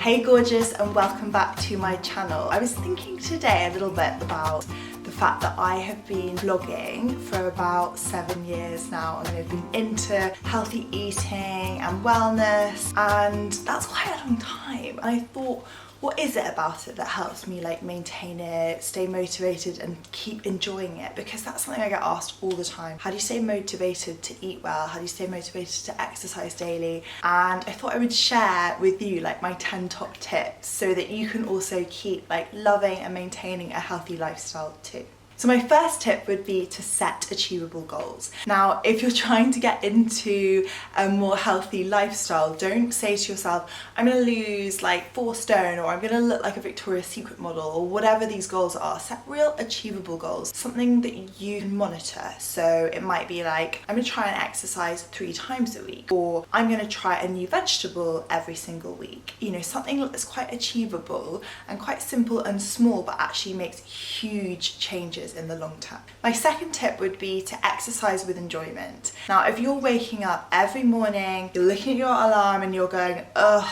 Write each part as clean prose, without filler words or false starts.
Hey gorgeous, and welcome back to my channel. I was thinking today a little bit about the fact that I have been vlogging for about 7 years now, and I've been into healthy eating and wellness, and that's quite a long time. And I thought, what is it about it that helps me like maintain it, stay motivated and keep enjoying it? Because that's something I get asked all the time. How do you stay motivated to eat well? How do you stay motivated to exercise daily? And I thought I would share with you like my 10 top tips so that you can also keep like loving and maintaining a healthy lifestyle too. So my first tip would be to set achievable goals. Now, if you're trying to get into a more healthy lifestyle, don't say to yourself, I'm gonna lose like 4 stone, or I'm gonna look like a Victoria's Secret model, or whatever these goals are. Set real achievable goals, something that you can monitor. So it might be like, I'm gonna try and exercise 3 times a week, or I'm gonna try a new vegetable every single week. You know, something that's quite achievable and quite simple and small, but actually makes huge changes in the long term. My second tip would be to exercise with enjoyment. Now, if you're waking up every morning, you're looking at your alarm and you're going, ugh.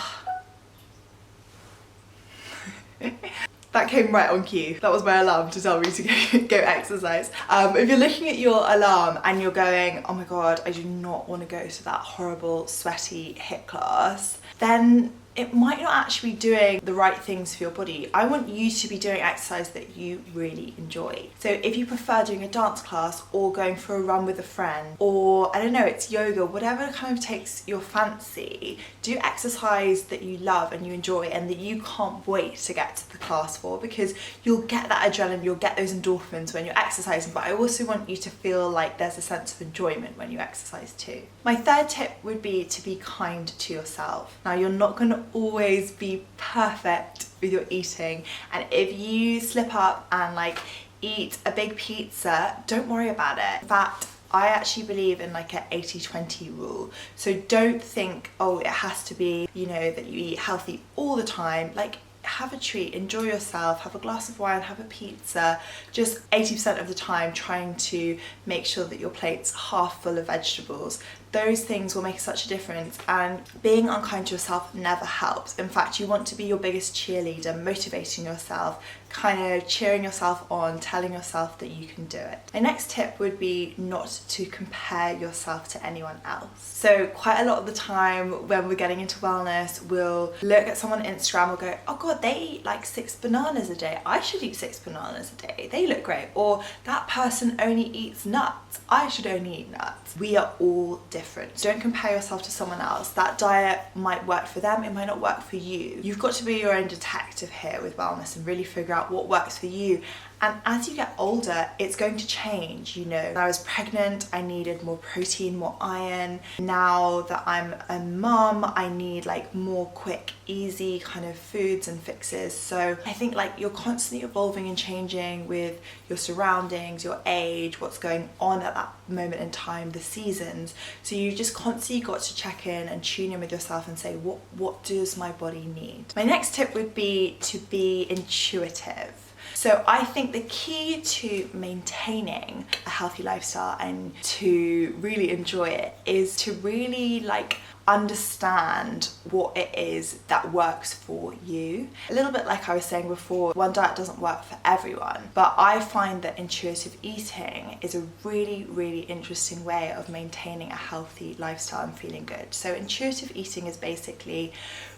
That came right on cue. That was my alarm to tell me to go exercise. If you're looking at your alarm and you're going, oh my God, I do not want to go to that horrible, sweaty HIIT class, then it might not actually be doing the right things for your body. I want you to be doing exercise that you really enjoy. So if you prefer doing a dance class or going for a run with a friend, or I don't know, it's yoga, whatever kind of takes your fancy, do exercise that you love and you enjoy and that you can't wait to get to the class for, because you'll get that adrenaline, you'll get those endorphins when you're exercising, but I also want you to feel like there's a sense of enjoyment when you exercise too. My third tip would be to be kind to yourself. Now, you're not going to always be perfect with your eating, and if you slip up and like eat a big pizza, don't worry about it. In fact, I actually believe in like an 80-20 rule. So don't think, oh, it has to be, you know, that you eat healthy all the time. Like, have a treat, enjoy yourself, have a glass of wine, have a pizza, just 80% of the time trying to make sure that your plate's half full of vegetables. Those things will make such a difference, and being unkind to yourself never helps. In fact, you want to be your biggest cheerleader, motivating yourself, kind of cheering yourself on, telling yourself that you can do it. My next tip would be not to compare yourself to anyone else. So quite a lot of the time when we're getting into wellness, we'll look at someone on Instagram, we'll go, oh God, they eat like 6 bananas a day. I should eat 6 bananas a day. They look great. Or that person only eats nuts. I should only eat nuts. We are all different. Don't compare yourself to someone else. That diet might work for them, it might not work for you. You've got to be your own detective here with wellness and really figure out what works for you. And as you get older, it's going to change, you know. When I was pregnant, I needed more protein, more iron. Now that I'm a mum, I need like more quick, easy kind of foods and fixes. So I think like you're constantly evolving and changing with your surroundings, your age, what's going on at that moment in time, the seasons. So you just constantly got to check in and tune in with yourself and say, what does my body need? My next tip would be to be intuitive. So I think the key to maintaining a healthy lifestyle and to really enjoy it is to really like understand what it is that works for you. A little bit like I was saying before, one diet doesn't work for everyone, but I find that intuitive eating is a really, really interesting way of maintaining a healthy lifestyle and feeling good. So intuitive eating is basically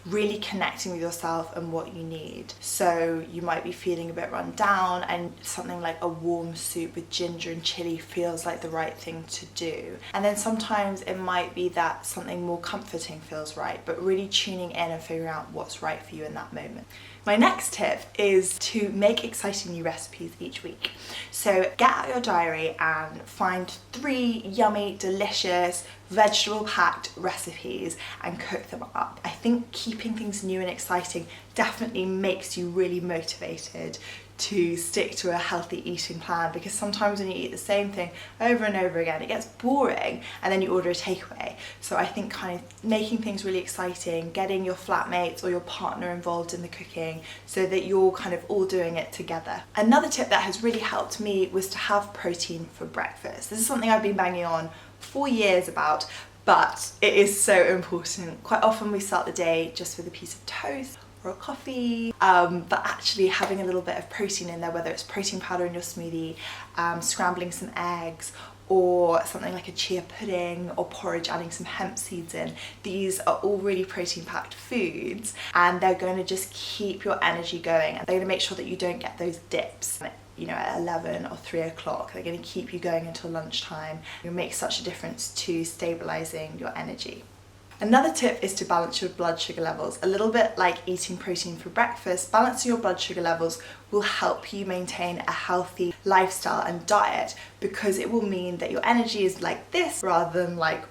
really connecting with yourself and what you need. So you might be feeling a bit run down and something like a warm soup with ginger and chili feels like the right thing to do. And then sometimes it might be that something more comforting feels right, but really tuning in and figuring out what's right for you in that moment. My next tip is to make exciting new recipes each week. So get out your diary and find 3 yummy, delicious, vegetable-packed recipes and cook them up. I think keeping things new and exciting definitely makes you really motivated to stick to a healthy eating plan, because sometimes when you eat the same thing over and over again, it gets boring and then you order a takeaway. So I think kind of making things really exciting, getting your flatmates or your partner involved in the cooking so that you're kind of all doing it together. Another tip that has really helped me was to have protein for breakfast. This is something I've been banging on for years about, but it is so important. Quite often we start the day just with a piece of toast or a coffee, but actually having a little bit of protein in there, whether it's protein powder in your smoothie, scrambling some eggs, or something like a chia pudding or porridge, adding some hemp seeds in. These are all really protein packed foods, and they're going to just keep your energy going, and they're going to make sure that you don't get those dips, you know, at 11 or 3 o'clock. They're going to keep you going until lunchtime. It'll make such a difference to stabilizing your energy. Another tip is to balance your blood sugar levels. A little bit like eating protein for breakfast, balancing your blood sugar levels will help you maintain a healthy lifestyle and diet, because it will mean that your energy is like this rather than like.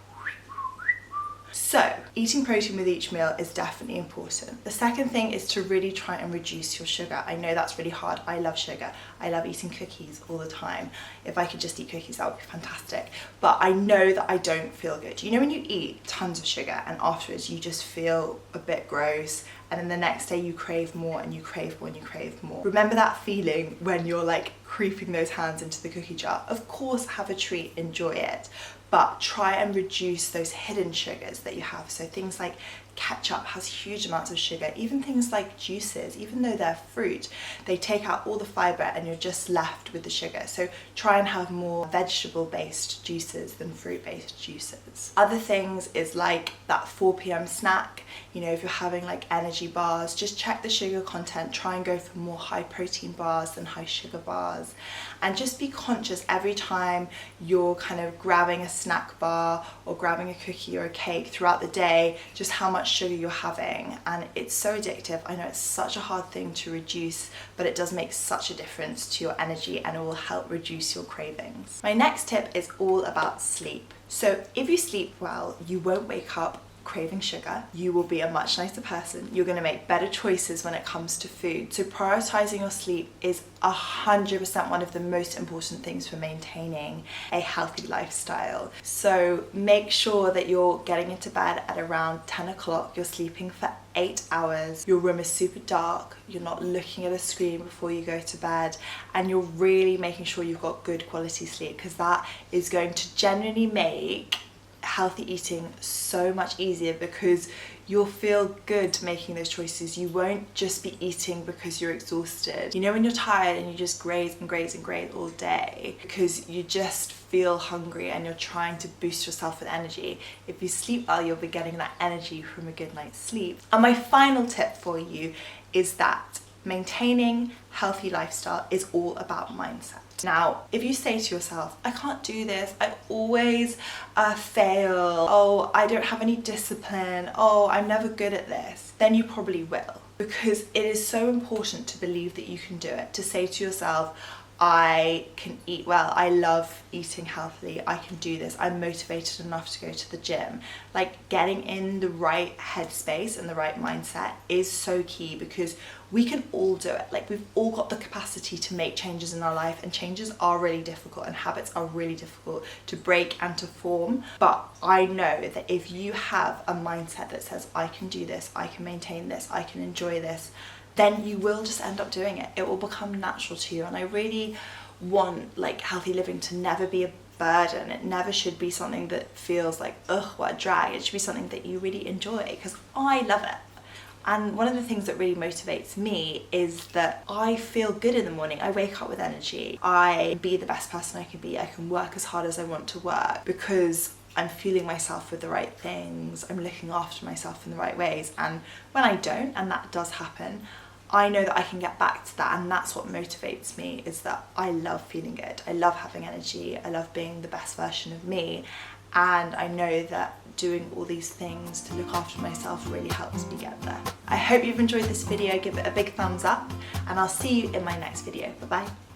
So, eating protein with each meal is definitely important. The second thing is to really try and reduce your sugar. I know that's really hard. I love sugar. I love eating cookies all the time. If I could just eat cookies, that would be fantastic. But I know that I don't feel good. You know when you eat tons of sugar and afterwards you just feel a bit gross, and then the next day you crave more and you crave more and you crave more. Remember that feeling when you're like creeping those hands into the cookie jar? Of course, have a treat, enjoy it, but try and reduce those hidden sugars that you have. So things like ketchup has huge amounts of sugar. Even things like juices, even though they're fruit, they take out all the fibre and you're just left with the sugar. So try and have more vegetable-based juices than fruit-based juices. Other things is like that 4 p.m. snack. You know, if you're having like energy bars, just check the sugar content. Try and go for more high protein bars than high sugar bars. And just be conscious every time you're kind of grabbing a snack bar or grabbing a cookie or a cake throughout the day, just how much sugar you're having. And it's so addictive. I know it's such a hard thing to reduce, but it does make such a difference to your energy, and it will help reduce your cravings. My next tip is all about sleep. So if you sleep well, you won't wake up craving sugar. You will be a much nicer person. You're going to make better choices when it comes to food. So prioritizing your sleep is 100% one of the most important things for maintaining a healthy lifestyle. So make sure that you're getting into bed at around 10 o'clock. You're sleeping for 8 hours. Your room is super dark. You're not looking at a screen before you go to bed, and you're really making sure you've got good quality sleep, because that is going to genuinely make healthy eating so much easier, because you'll feel good making those choices. You won't just be eating because you're exhausted. You know when you're tired and you just graze and graze and graze all day because you just feel hungry and you're trying to boost yourself with energy. If you sleep well, you'll be getting that energy from a good night's sleep. And my final tip for you is that maintaining healthy lifestyle is all about mindset. Now, if you say to yourself, I can't do this, I always fail, oh, I don't have any discipline, oh, I'm never good at this, then you probably will. Because it is so important to believe that you can do it, to say to yourself, I can eat well, I love eating healthily, I can do this, I'm motivated enough to go to the gym. Like, getting in the right headspace and the right mindset is so key, because we can all do it. Like, we've all got the capacity to make changes in our life, and changes are really difficult and habits are really difficult to break and to form. But I know that if you have a mindset that says, I can do this, I can maintain this, I can enjoy this, then you will just end up doing it. It will become natural to you. And I really want like healthy living to never be a burden. It never should be something that feels like, ugh, what a drag. It should be something that you really enjoy, because I love it. And one of the things that really motivates me is that I feel good in the morning. I wake up with energy. I be the best person I can be. I can work as hard as I want to work because I'm fueling myself with the right things. I'm looking after myself in the right ways. And when I don't, and that does happen, I know that I can get back to that, and that's what motivates me, is that I love feeling good. I love having energy. I love being the best version of me. And I know that doing all these things to look after myself really helps me get there. I hope you've enjoyed this video. Give it a big thumbs up, and I'll see you in my next video. Bye bye.